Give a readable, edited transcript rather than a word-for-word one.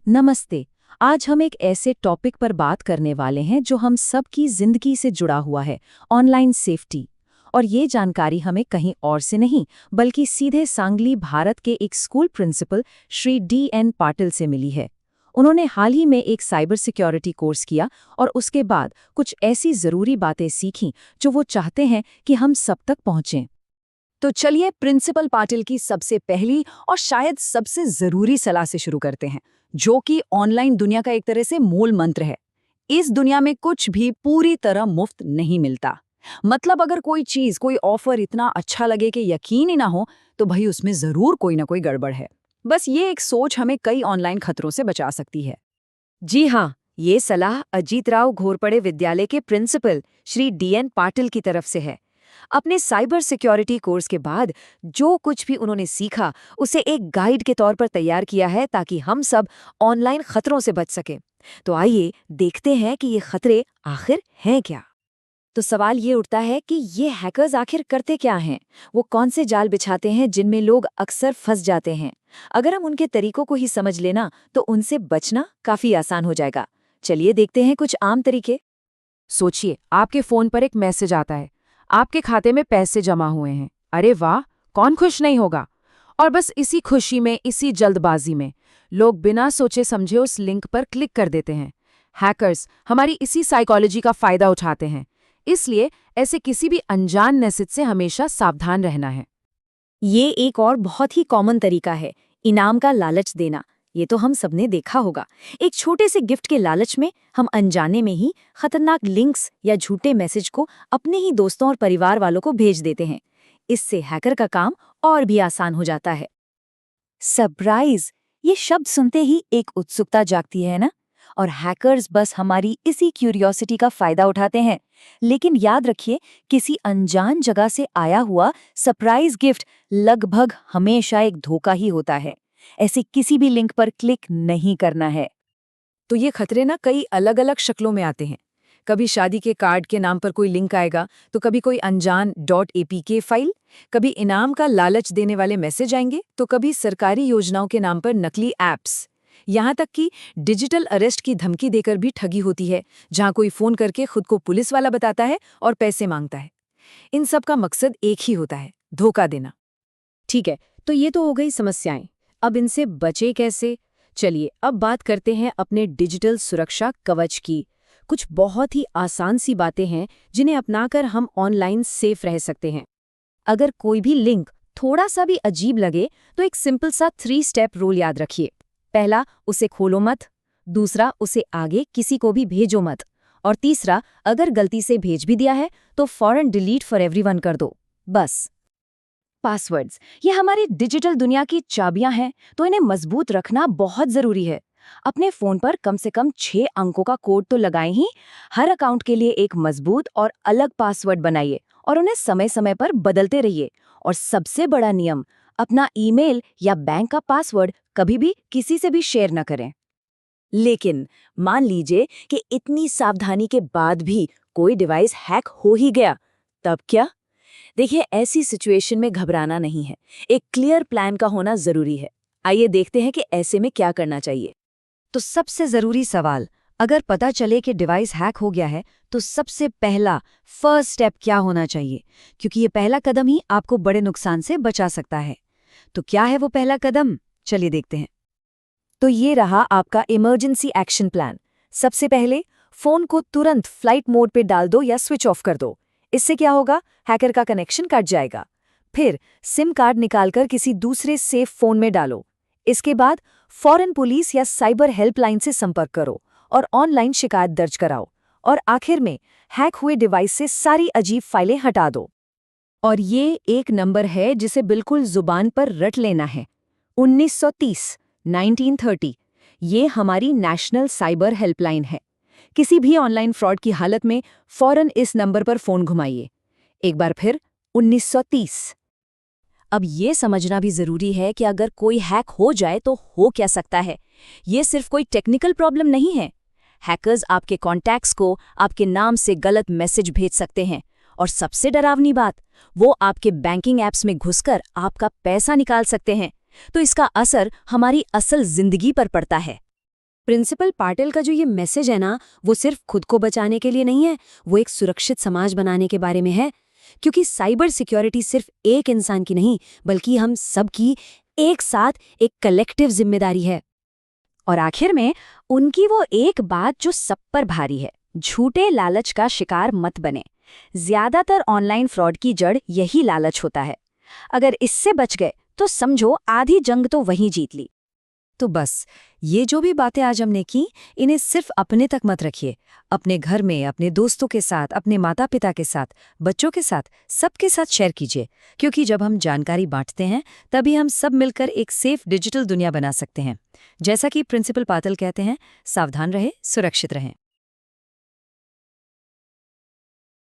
नमस्ते। आज हम एक ऐसे टॉपिक पर बात करने वाले हैं जो हम सब की जिंदगी से जुड़ा हुआ है, ऑनलाइन सेफ्टी। और ये जानकारी हमें कहीं और से नहीं बल्कि सीधे सांगली भारत के एक school principal Shri DN Patil से मिली है। उन्होंने हाल ही में एक साइबर सिक्योरिटी कोर्स किया और उसके बाद कुछ ऐसी ज़रूरी बातें सीखीं जो वो चाहते हैं कि हम सब तक पहुंचें। तो चलिए प्रिंसिपल पाटिल की सबसे पहली और शायद सबसे जरूरी सलाह से शुरू करते हैं, जो कि ऑनलाइन दुनिया का एक तरह से मूल मंत्र है। इस दुनिया में कुछ भी पूरी तरह मुफ्त नहीं मिलता। मतलब अगर कोई चीज, कोई ऑफर इतना अच्छा लगे कि यकीन ही ना हो, तो भाई उसमें जरूर कोई ना कोई गड़बड़ है। बस ये एक सोच हमें कई ऑनलाइन खतरों से बचा सकती है। जी हाँ, ये सलाह अजीत राव घोरपड़े विद्यालय के प्रिंसिपल श्री DN पाटिल की तरफ से है। अपने साइबर सिक्योरिटी कोर्स के बाद जो कुछ भी उन्होंने सीखा उसे एक गाइड के तौर पर तैयार किया है ताकि हम सब ऑनलाइन खतरों से बच सकें। तो आइए देखते हैं कि ये खतरे आखिर हैं क्या। तो सवाल ये उठता है कि ये हैकर्स आखिर करते क्या हैं? वो कौन से जाल बिछाते हैं जिनमें लोग अक्सर फंस जाते हैं? अगर हम उनके तरीकों को ही समझ लेना तो उनसे बचना काफी आसान हो जाएगा। चलिए देखते हैं कुछ आम तरीके। सोचिए, आपके फोन पर एक मैसेज आता है, आपके खाते में पैसे जमा हुए हैं। अरे वाह, कौन खुश नहीं होगा। और बस इसी खुशी में, इसी जल्दबाजी में लोग बिना सोचे समझे उस लिंक पर क्लिक कर देते हैं। हैकर्स हमारी इसी साइकोलॉजी का फायदा उठाते हैं, इसलिए ऐसे किसी भी अनजान मैसेज से हमेशा सावधान रहना है। ये एक और बहुत ही कॉमन तरीका है, इनाम का लालच देना। ये तो हम सबने देखा होगा। एक छोटे से गिफ्ट के लालच में हम अनजाने में ही खतरनाक लिंक्स या झूठे मैसेज को अपने ही दोस्तों और परिवार वालों को भेज देते हैं। इससे हैकर का काम और भी आसान हो जाता है। सरप्राइज, ये शब्द सुनते ही एक उत्सुकता जागती है ना? और हैकर्स बस हमारी इसी क्यूरियोसिटी का फायदा उठाते हैं। लेकिन याद रखिए, किसी अनजान जगह से आया हुआ सरप्राइज गिफ्ट लगभग हमेशा एक धोखा ही होता है। ऐसे किसी भी लिंक पर क्लिक नहीं करना है। तो ये खतरे ना कई अलग अलग शक्लों में आते हैं। कभी शादी के कार्ड के नाम पर कोई लिंक आएगा, तो कभी कोई अनजान .apk फाइल, कभी इनाम का लालच देने वाले मैसेज आएंगे, तो कभी सरकारी योजनाओं के नाम पर नकली ऐप्स। यहाँ तक कि डिजिटल अरेस्ट की धमकी देकर भी ठगी होती है, जहाँ कोई फोन करके खुद को पुलिस वाला बताता है और पैसे मांगता है। इन सब का मकसद एक ही होता है, धोखा देना। ठीक है, तो ये तो हो गई समस्याएं। अब इनसे बचे कैसे? चलिए अब बात करते हैं अपने डिजिटल सुरक्षा कवच की। कुछ बहुत ही आसान सी बातें हैं जिन्हें अपनाकर हम ऑनलाइन सेफ रह सकते हैं। अगर कोई भी लिंक थोड़ा सा भी अजीब लगे तो एक सिंपल सा 3 स्टेप रूल याद रखिए। पहला, उसे खोलो मत। दूसरा, उसे आगे किसी को भी भेजो मत। और तीसरा, अगर गलती से भेज भी दिया है तो फौरन डिलीट फॉर एवरीवन कर दो। बस। पासवर्ड्स, ये हमारी डिजिटल दुनिया की चाबियां हैं, तो इन्हें मजबूत रखना बहुत जरूरी है। अपने फोन पर कम से कम 6 अंकों का कोड तो लगाएं ही। हर अकाउंट के लिए एक मजबूत और अलग पासवर्ड बनाइए और उन्हें समय समय पर बदलते रहिए। और सबसे बड़ा नियम, अपना ईमेल या बैंक का पासवर्ड कभी भी किसी से भी शेयर न करें। लेकिन मान लीजिए कि इतनी सावधानी के बाद भी कोई डिवाइस हैक हो ही गया, तब क्या? देखिए, ऐसी सिचुएशन में घबराना नहीं है। एक क्लियर प्लान का होना जरूरी है। आइए देखते हैं कि ऐसे में क्या करना चाहिए। तो सबसे जरूरी सवाल, अगर पता चले कि डिवाइस हैक हो गया है तो सबसे पहला फर्स्ट स्टेप क्या होना चाहिए? क्योंकि ये पहला कदम ही आपको बड़े नुकसान से बचा सकता है। तो क्या है वो पहला कदम? चलिए देखते हैं। तो ये रहा आपका इमरजेंसी एक्शन प्लान। सबसे पहले फोन को तुरंत फ्लाइट मोड पे डाल दो या स्विच ऑफ कर दो। इससे क्या होगा? हैकर का कनेक्शन कट जाएगा। फिर सिम कार्ड निकालकर किसी दूसरे सेफ फोन में डालो। इसके बाद फौरन पुलिस या साइबर हेल्पलाइन से संपर्क करो और ऑनलाइन शिकायत दर्ज कराओ। और आखिर में हैक हुए डिवाइस से सारी अजीब फाइलें हटा दो। और ये एक नंबर है जिसे बिल्कुल जुबान पर रट लेना है, 1930। ये हमारी नेशनल साइबर हेल्पलाइन है। किसी भी ऑनलाइन फ्रॉड की हालत में फौरन इस नंबर पर फोन घुमाइए। एक बार फिर, 1930। अब ये समझना भी जरूरी है कि अगर कोई हैक हो जाए तो हो क्या सकता है। ये सिर्फ कोई टेक्निकल प्रॉब्लम नहीं है। हैकर्स आपके कॉन्टैक्ट्स को आपके नाम से गलत मैसेज भेज सकते हैं। और सबसे डरावनी बात, वो आपके बैंकिंग ऐप्स में घुसकर आपका पैसा निकाल सकते हैं। तो इसका असर हमारी असल जिंदगी पर पड़ता है। प्रिंसिपल पाटिल का जो ये मैसेज है ना, वो सिर्फ खुद को बचाने के लिए नहीं है, वो एक सुरक्षित समाज बनाने के बारे में है। क्योंकि साइबर सिक्योरिटी सिर्फ एक इंसान की नहीं, बल्कि हम सबकी एक साथ एक कलेक्टिव जिम्मेदारी है। और आखिर में उनकी वो एक बात जो सब पर भारी है, झूठे लालच का शिकार मत बने। ज्यादातर ऑनलाइन फ्रॉड की जड़ यही लालच होता है। अगर इससे बच गए तो समझो आधी जंग तो वहीं जीत ली। तो बस ये जो भी बातें आज हमने की, इन्हें सिर्फ अपने तक मत रखिए। अपने घर में, अपने दोस्तों के साथ, अपने माता पिता के साथ, बच्चों के साथ, सबके साथ शेयर कीजिए। क्योंकि जब हम जानकारी बांटते हैं, तभी हम सब मिलकर एक सेफ डिजिटल दुनिया बना सकते हैं। जैसा कि प्रिंसिपल पाटिल कहते हैं, सावधान रहे, सुरक्षित रहें।